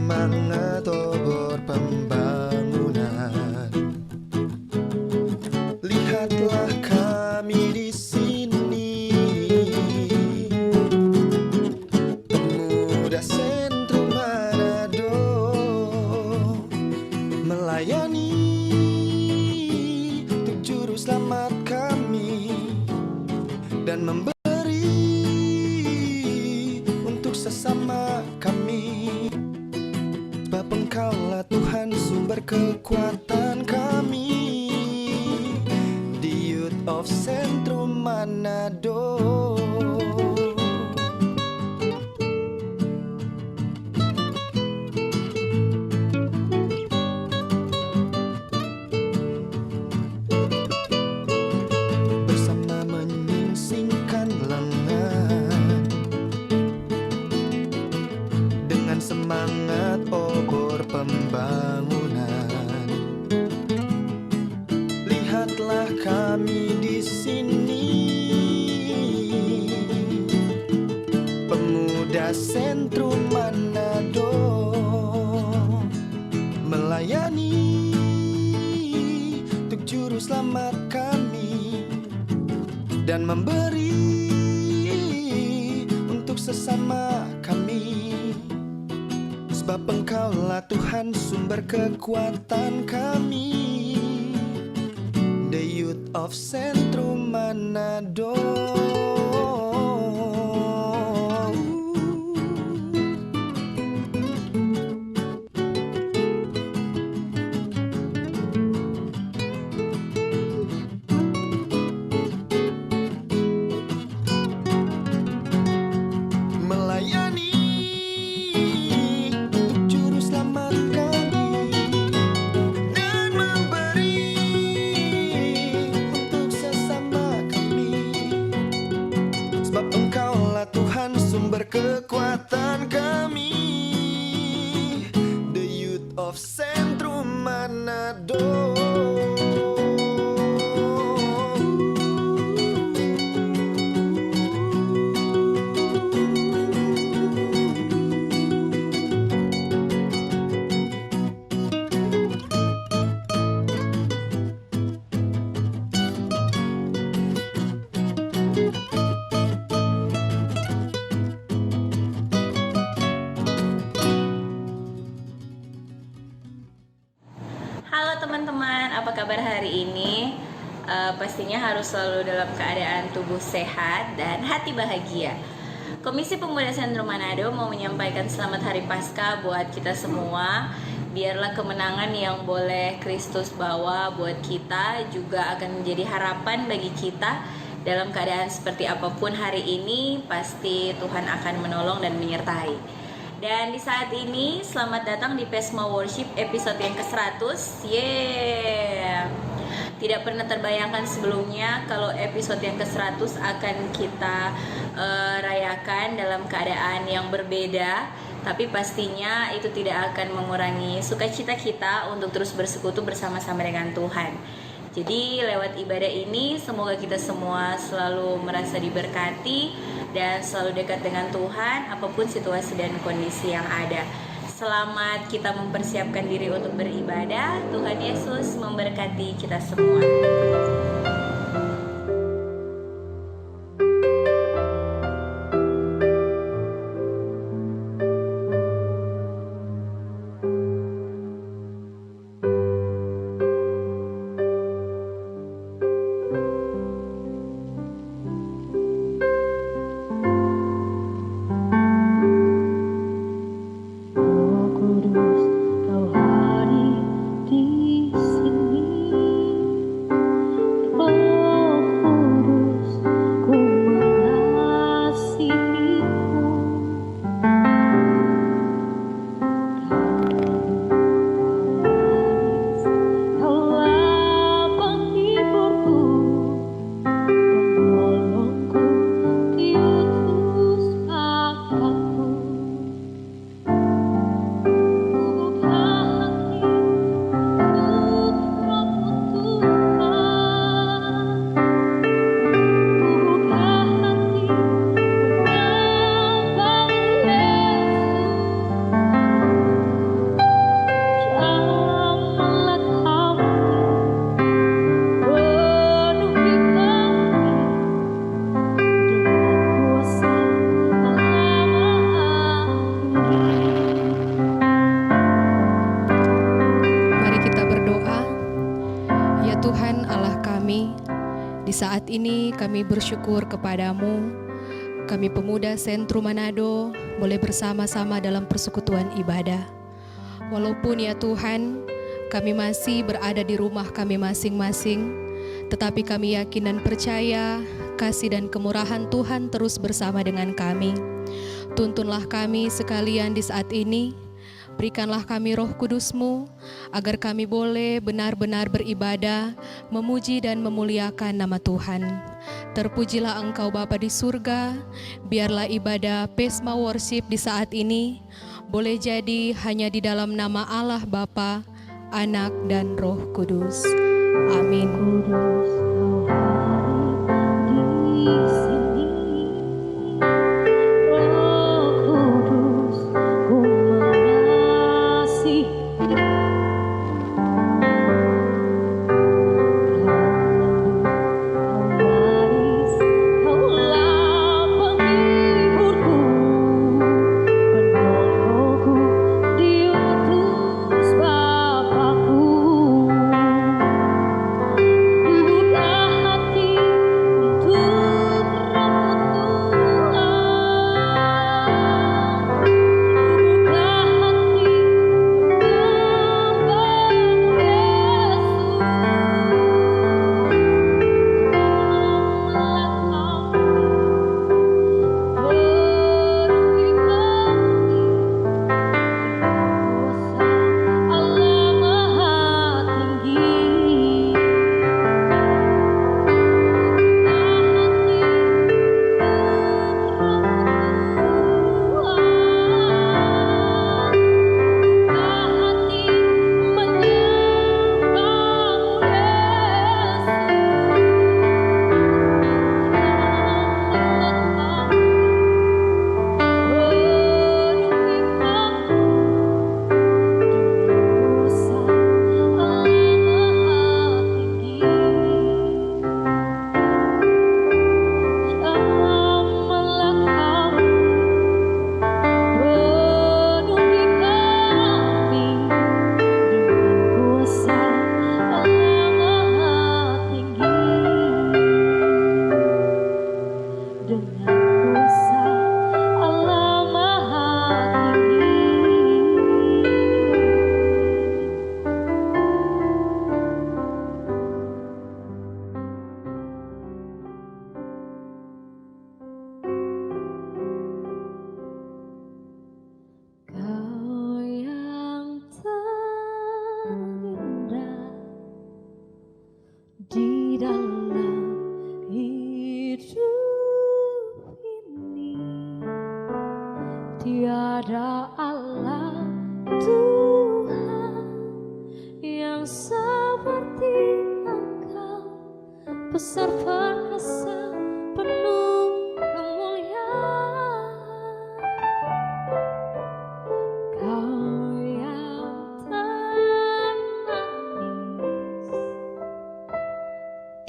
semangat obor pembangunan. Lihatlah kami di sini, pemuda sentrum Manado, melayani untuk juru selamat kami dan memberi untuk sesama kami. Sebab Engkaulah Tuhan sumber kekuatan kami, the Youth of Sentrum Manado. Bersama menyingsingkan lengan, dengan semangat obor pembangunan. Lihatlah kami di sini, pemuda sentrum Manado, melayani untuk juru selamat kami dan memberi untuk sesama kami. Sebab Engkaulah Tuhan sumber kekuatan kami, the Youth of Sentrum Manado. Melayani untuk juru selamat kami dan memberi untuk sesama kami. Sebab Engkaulah Tuhan sumber kekuatan kami, the Youth of Sentrum Manado. Halo teman-teman, apa kabar hari ini? Pastinya harus selalu dalam keadaan tubuh sehat dan hati bahagia. Komisi Pemuda Sentrum Manado mau menyampaikan selamat Hari Paskah buat kita semua. Biarlah kemenangan yang boleh Kristus bawa buat kita juga akan menjadi harapan bagi kita. Dalam keadaan seperti apapun hari ini, pasti Tuhan akan menolong dan menyertai. Dan di saat ini, selamat datang di Pesma Worship episode yang ke-100. Yeah. Tidak pernah terbayangkan sebelumnya kalau episode yang ke-100 akan kita rayakan dalam keadaan yang berbeda. Tapi pastinya itu tidak akan mengurangi sukacita kita untuk terus bersekutu bersama-sama dengan Tuhan. Jadi lewat ibadah ini, semoga kita semua selalu merasa diberkati dan selalu dekat dengan Tuhan apapun situasi dan kondisi yang ada. Selamat kita mempersiapkan diri untuk beribadah. Tuhan Yesus memberkati kita semua. Kau kami bersyukur kepadamu, kami pemuda Sentrum Manado boleh bersama-sama dalam persekutuan ibadah. Walaupun ya Tuhan, kami masih berada di rumah kami masing-masing, tetapi kami yakin dan percaya kasih dan kemurahan Tuhan terus bersama dengan kami. Tuntunlah kami sekalian di saat ini, berikanlah kami Roh Kudus-Mu, agar kami boleh benar-benar beribadah, memuji dan memuliakan nama Tuhan. Terpujilah Engkau Bapa di surga, biarlah ibadah Pesma Worship di saat ini boleh jadi hanya di dalam nama Allah Bapa, Anak dan Roh Kudus. Amin. Kudus kau hadir di sini, Roh Kudus ku mengasihi. Penggaris kaulah penghiburku, penolongku diutus Bapakku. Buka hati untuk rambut Tuhan, buka hati hambamu Yesus. Penuhi kami kuasa Allah Maha Tinggi. Kau yang terindah di dalam hidup ini, tiada Allah Tuhan yang seperti Engkau, besar perkasa penuh kemuliaan. Kau yang termanis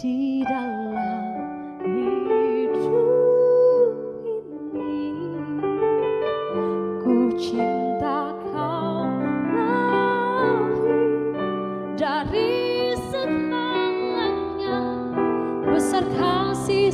di dalam hidup ini, ku cinta Kau lebih dari segalanya, besar kasih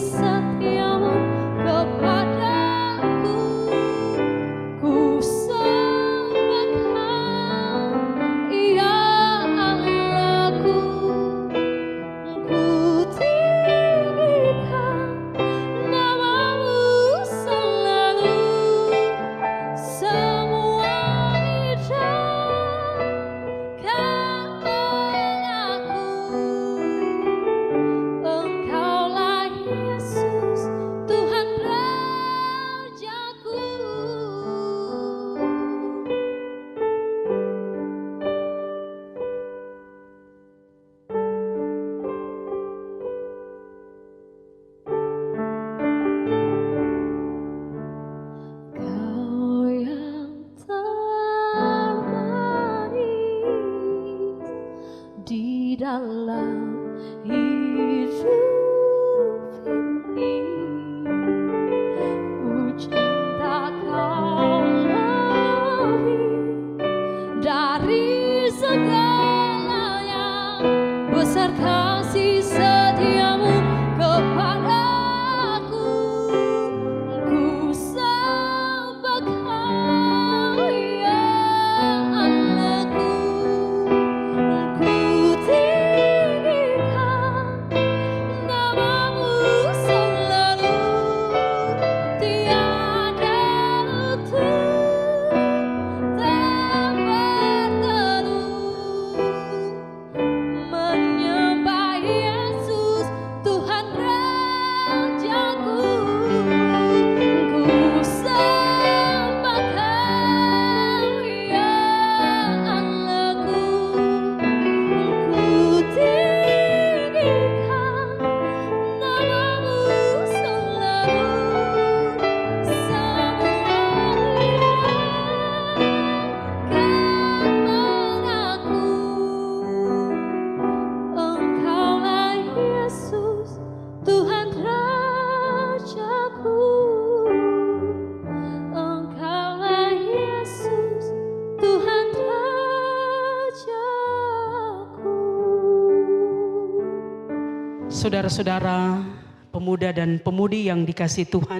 Saudara-saudara, pemuda dan pemudi yang dikasihi Tuhan,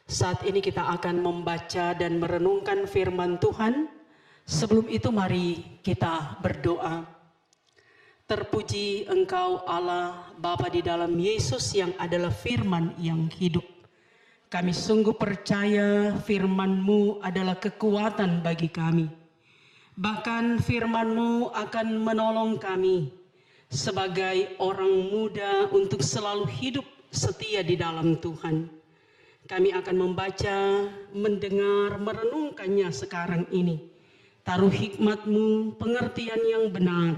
saat ini kita akan membaca dan merenungkan firman Tuhan. Sebelum itu mari kita berdoa. Terpuji Engkau Allah Bapa di dalam Yesus yang adalah firman yang hidup. Kami sungguh percaya firman-Mu adalah kekuatan bagi kami. Bahkan firman-Mu akan menolong kami sebagai orang muda untuk selalu hidup setia di dalam Tuhan. Kami akan membaca, mendengar, merenungkannya sekarang ini. Taruh hikmat-Mu, pengertian yang benar,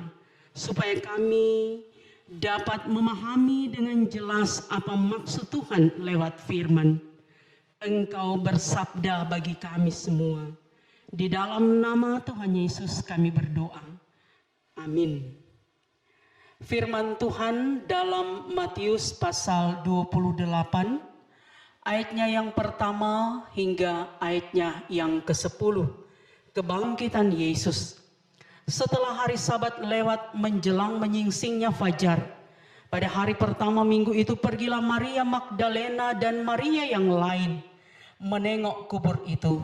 supaya kami dapat memahami dengan jelas apa maksud Tuhan lewat firman. Engkau bersabda bagi kami semua. Di dalam nama Tuhan Yesus kami berdoa. Amin. Firman Tuhan dalam Matius pasal 28, ayatnya yang pertama hingga ayatnya yang ke-10. Kebangkitan Yesus. Setelah hari Sabat lewat menjelang menyingsingnya fajar, pada hari pertama minggu itu pergilah Maria Magdalena dan Maria yang lain menengok kubur itu.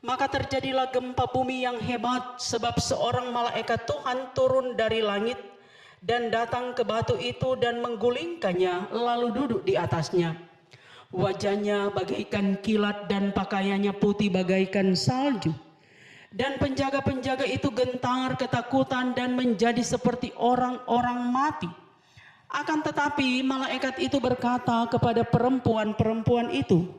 Maka terjadilah gempa bumi yang hebat, sebab seorang malaikat Tuhan turun dari langit dan datang ke batu itu dan menggulingkannya, lalu duduk di atasnya. Wajahnya bagaikan kilat dan pakaiannya putih bagaikan salju. Dan penjaga-penjaga itu gentar ketakutan dan menjadi seperti orang-orang mati. Akan tetapi malaikat itu berkata kepada perempuan-perempuan itu,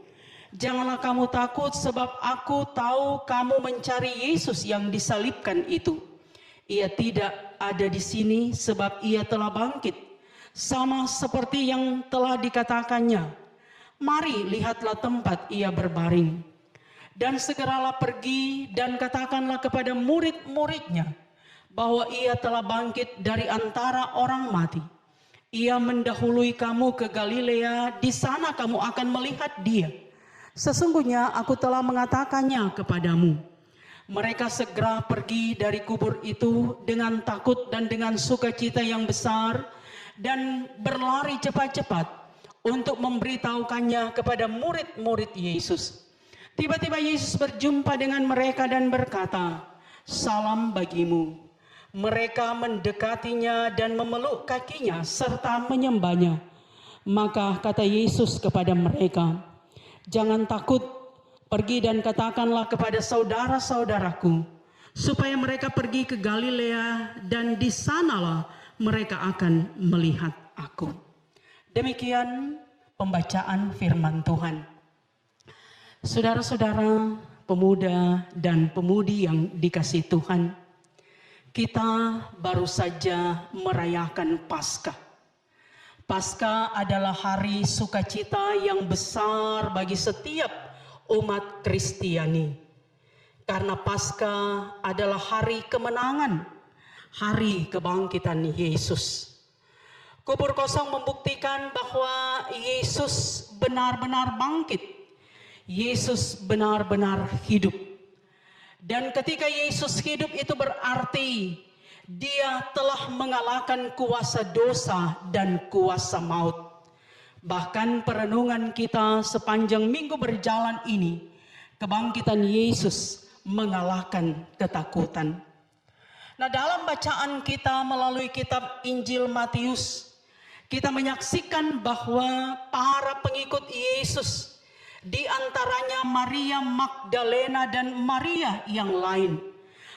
"Janganlah kamu takut, sebab aku tahu kamu mencari Yesus yang disalibkan itu. Ia tidak ada di sini, sebab ia telah bangkit, sama seperti yang telah dikatakannya. Mari lihatlah tempat ia berbaring. Dan segeralah pergi dan katakanlah kepada murid-muridnya bahwa ia telah bangkit dari antara orang mati. Ia mendahului kamu ke Galilea, di sana kamu akan melihat dia. Sesungguhnya aku telah mengatakannya kepadamu." Mereka segera pergi dari kubur itu dengan takut dan dengan sukacita yang besar dan berlari cepat-cepat untuk memberitahukannya kepada murid-murid Yesus. Tiba-tiba Yesus berjumpa dengan mereka dan berkata, "Salam bagimu." Mereka mendekatinya dan memeluk kakinya serta menyembahnya. Maka kata Yesus kepada mereka, "Jangan takut, pergi dan katakanlah kepada saudara-saudaraku, supaya mereka pergi ke Galilea dan di sanalah mereka akan melihat aku." Demikian pembacaan firman Tuhan. Saudara-saudara, pemuda dan pemudi yang dikasihi Tuhan, kita baru saja merayakan Paskah. Paskah adalah hari sukacita yang besar bagi setiap umat Kristiani. Karena Paskah adalah hari kemenangan, hari kebangkitan Yesus. Kubur kosong membuktikan bahwa Yesus benar-benar bangkit. Yesus benar-benar hidup. Dan ketika Yesus hidup itu berarti dia telah mengalahkan kuasa dosa dan kuasa maut. Bahkan perenungan kita sepanjang minggu berjalan ini, kebangkitan Yesus mengalahkan ketakutan. Nah, dalam bacaan kita melalui kitab Injil Matius, kita menyaksikan bahwa para pengikut Yesus, di antaranya Maria Magdalena dan Maria yang lain,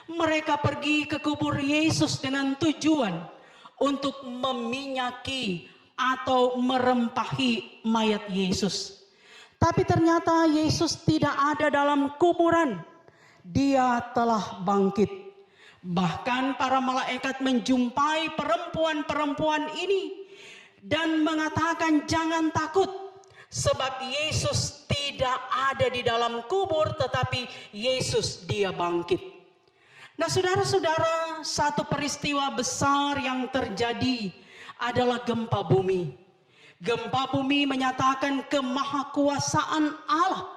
mereka pergi ke kubur Yesus dengan tujuan untuk meminyaki atau merempahi mayat Yesus. Tapi ternyata Yesus tidak ada dalam kuburan. Dia telah bangkit. Bahkan para malaikat menjumpai perempuan-perempuan ini dan mengatakan, "Jangan takut, sebab Yesus tidak ada di dalam kubur, tetapi Yesus dia bangkit." Nah, saudara-saudara, satu peristiwa besar yang terjadi adalah gempa bumi. Gempa bumi menyatakan kemahakuasaan Allah.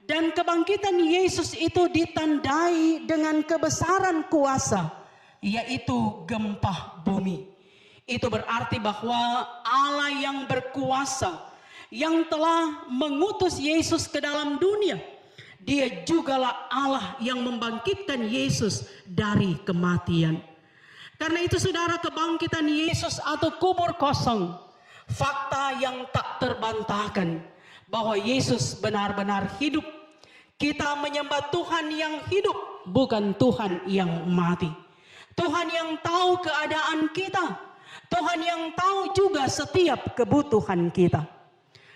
Dan kebangkitan Yesus itu ditandai dengan kebesaran kuasa, yaitu gempa bumi. Itu berarti bahwa Allah yang berkuasa, yang telah mengutus Yesus ke dalam dunia, Dia jugalah Allah yang membangkitkan Yesus dari kematian. Karena itu saudara, kebangkitan Yesus atau kubur kosong, fakta yang tak terbantahkan bahwa Yesus benar-benar hidup. Kita menyembah Tuhan yang hidup, bukan Tuhan yang mati. Tuhan yang tahu keadaan kita, Tuhan yang tahu juga setiap kebutuhan kita.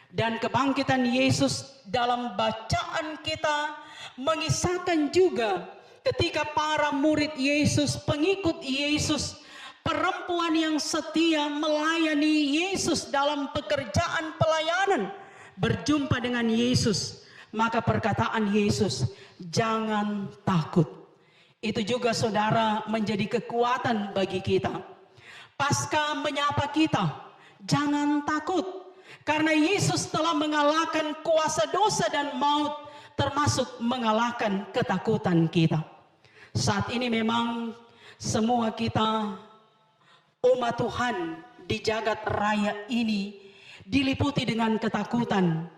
Dan kebangkitan Yesus dalam bacaan kita mengisahkan juga ketika para murid Yesus, pengikut Yesus, perempuan yang setia melayani Yesus dalam pekerjaan pelayanan, berjumpa dengan Yesus, maka perkataan Yesus, jangan takut. Itu juga saudara menjadi kekuatan bagi kita. Pasca menyapa kita, jangan takut. Karena Yesus telah mengalahkan kuasa dosa dan maut, termasuk mengalahkan ketakutan kita. Saat ini memang semua kita umat Tuhan di jagat raya ini diliputi dengan ketakutan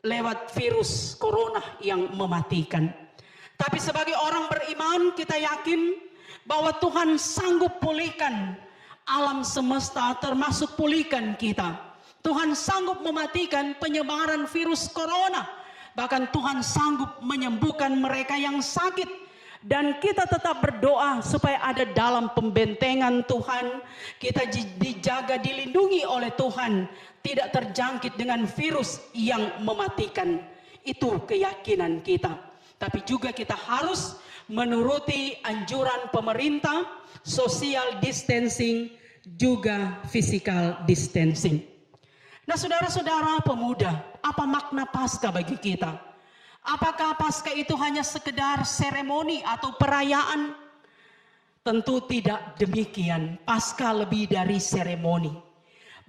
lewat virus corona yang mematikan. Tapi sebagai orang beriman kita yakin bahwa Tuhan sanggup pulihkan alam semesta, termasuk pulihkan kita. Tuhan sanggup mematikan penyebaran virus corona. Bahkan Tuhan sanggup menyembuhkan mereka yang sakit. Dan kita tetap berdoa supaya ada dalam pembentengan Tuhan. Kita dijaga, dilindungi oleh Tuhan. Tidak terjangkit dengan virus yang mematikan. Itu keyakinan kita. Tapi juga kita harus menuruti anjuran pemerintah, social distancing, juga physical distancing. Nah saudara-saudara pemuda, apa makna Paskah bagi kita? Apakah Paskah itu hanya sekedar seremoni atau perayaan? Tentu tidak demikian. Paskah lebih dari seremoni.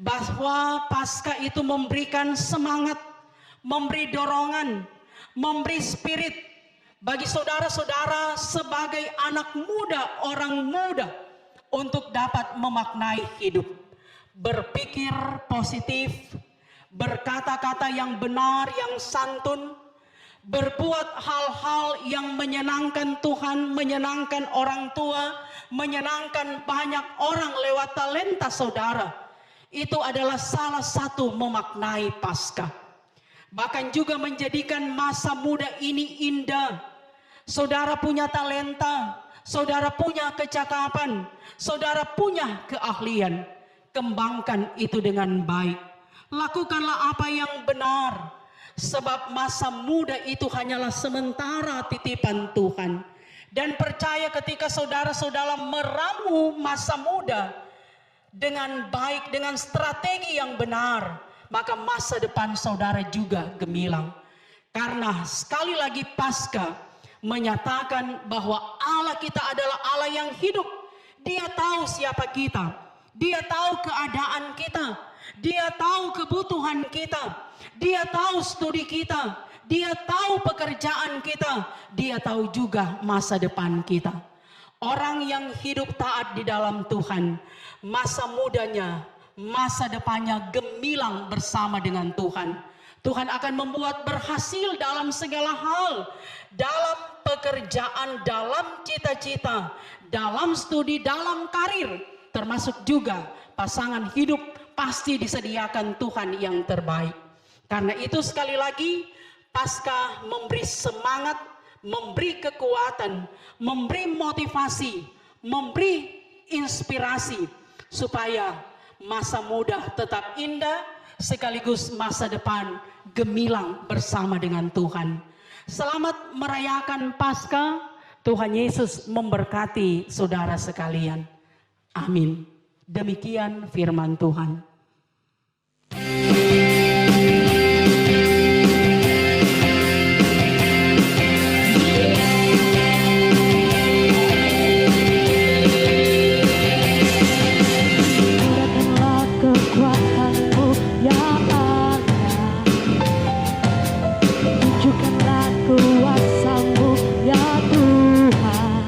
Bahwa Paskah itu memberikan semangat, memberi dorongan, memberi spirit bagi saudara-saudara sebagai anak muda, orang muda, untuk dapat memaknai hidup. Berpikir positif, berkata-kata yang benar, yang santun, berbuat hal-hal yang menyenangkan Tuhan, menyenangkan orang tua, menyenangkan banyak orang lewat talenta saudara. Itu adalah salah satu memaknai Paskah. Bahkan juga menjadikan masa muda ini indah. Saudara punya talenta, saudara punya kecakapan, saudara punya keahlian. Kembangkan itu dengan baik. Lakukanlah apa yang benar. Sebab masa muda itu hanyalah sementara titipan Tuhan. Dan percaya ketika saudara-saudara meramu masa muda dengan baik, dengan strategi yang benar, maka masa depan saudara juga gemilang. Karena sekali lagi Paskah menyatakan bahwa Allah kita adalah Allah yang hidup. Dia tahu siapa kita. Dia tahu keadaan kita, Dia tahu kebutuhan kita, Dia tahu studi kita, Dia tahu pekerjaan kita, Dia tahu juga masa depan kita. Orang yang hidup taat di dalam Tuhan, masa mudanya, masa depannya gemilang bersama dengan Tuhan. Tuhan akan membuat berhasil dalam segala hal, dalam pekerjaan, dalam cita-cita, dalam studi, dalam karir. Termasuk juga pasangan hidup pasti disediakan Tuhan yang terbaik. Karena itu sekali lagi Paskah memberi semangat, memberi kekuatan, memberi motivasi, memberi inspirasi supaya masa muda tetap indah sekaligus masa depan gemilang bersama dengan Tuhan. Selamat merayakan Paskah. Tuhan Yesus memberkati saudara sekalian. Amin. Demikian firman Tuhan. Datanglah kekuatanmu yang ada, tunjukkanlah kuasamu ya Tuhan.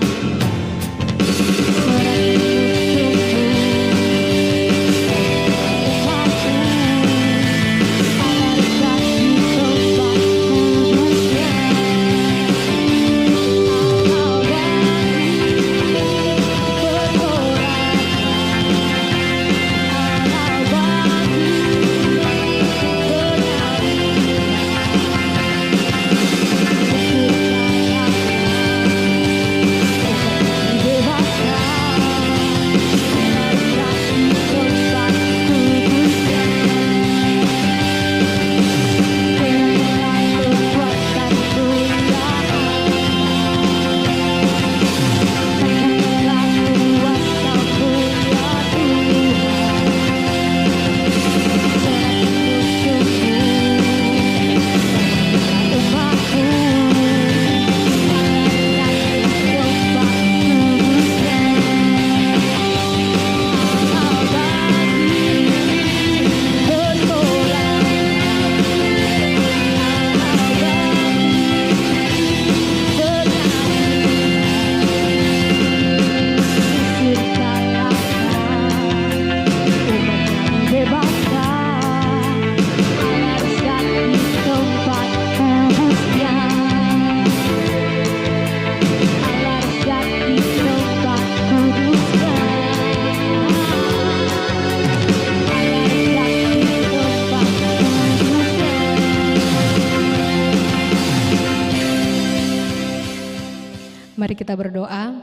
Mari kita berdoa.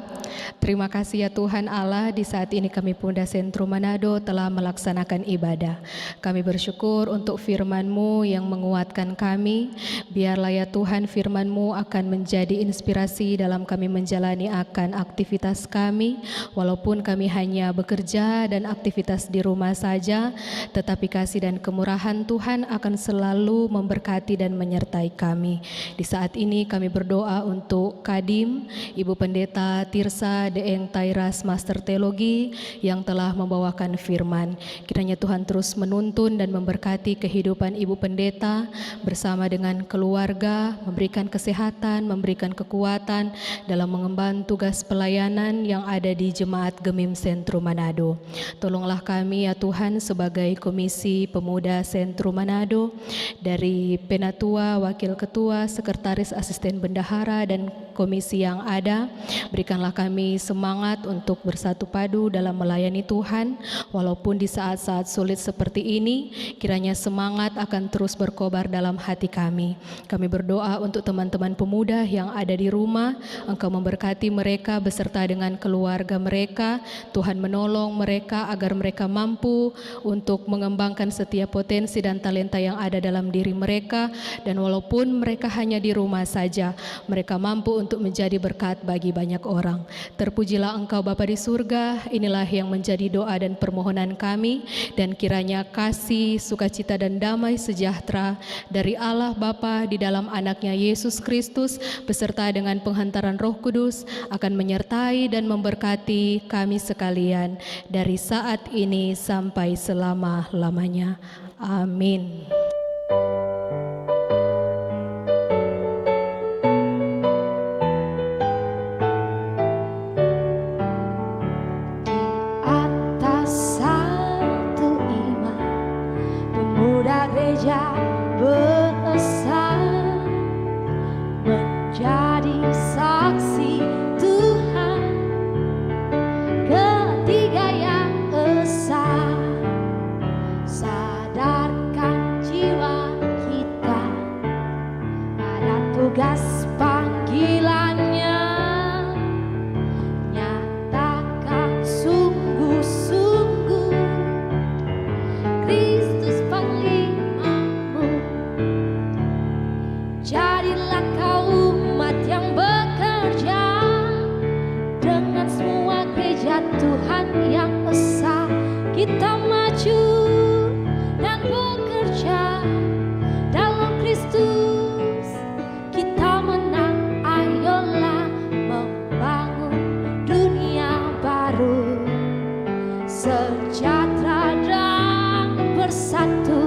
Terima kasih ya Tuhan Allah, di saat ini kami Pemuda Sentrum Manado telah melaksanakan ibadah. Kami bersyukur untuk firman-Mu yang menguatkan kami. Biarlah ya Tuhan firman-Mu akan menjadi inspirasi dalam kami menjalani akan aktivitas kami. Walaupun kami hanya bekerja dan aktivitas di rumah saja, tetapi kasih dan kemurahan Tuhan akan selalu memberkati dan menyertai kami. Di saat ini kami berdoa untuk Kadim, Ibu Pendeta Tirsa Deeng Tairas Master Teologi yang telah membawakan firman. Kiranya Tuhan terus menuntun dan memberkati kehidupan Ibu Pendeta bersama dengan keluarga, memberikan kesehatan, memberikan kekuatan dalam mengemban tugas pelayanan yang ada di Jemaat Gemim Sentrum Manado. Tolonglah kami ya Tuhan sebagai Komisi Pemuda Sentrum Manado, dari Penatua, Wakil Ketua, Sekretaris Asisten Bendahara dan komisi yang ada. Berikanlah kami semangat untuk bersatu padu dalam melayani Tuhan. Walaupun di saat-saat sulit seperti ini, kiranya semangat akan terus berkobar dalam hati kami. Kami berdoa untuk teman-teman pemuda yang ada di rumah. Engkau memberkati mereka beserta dengan keluarga mereka. Tuhan menolong mereka agar mereka mampu untuk mengembangkan setiap potensi dan talenta yang ada dalam diri mereka. Dan walaupun mereka hanya di rumah saja, mereka mampu untuk menjadi berkat bagi banyak orang. Terpujilah Engkau Bapa di surga. Inilah yang menjadi doa dan permohonan kami, dan kiranya kasih, sukacita dan damai sejahtera dari Allah Bapa di dalam anaknya Yesus Kristus beserta dengan penghantaran Roh Kudus akan menyertai dan memberkati kami sekalian dari saat ini sampai selama-lamanya. Amin. Gereja beresan menjadi saksi Tuhan, ketiga yang esa, sadarkan jiwa kita pada tugas panggilannya, nyatakan sungguh-sungguh Kristus Panglimamu. Jadilah kau umat yang bekerja dengan semua gereja Tuhan yang esa. Kita maju dan bekerja dalam Kristus. Kita menang, ayolah membangun dunia baru, sejahtera dan bersatu.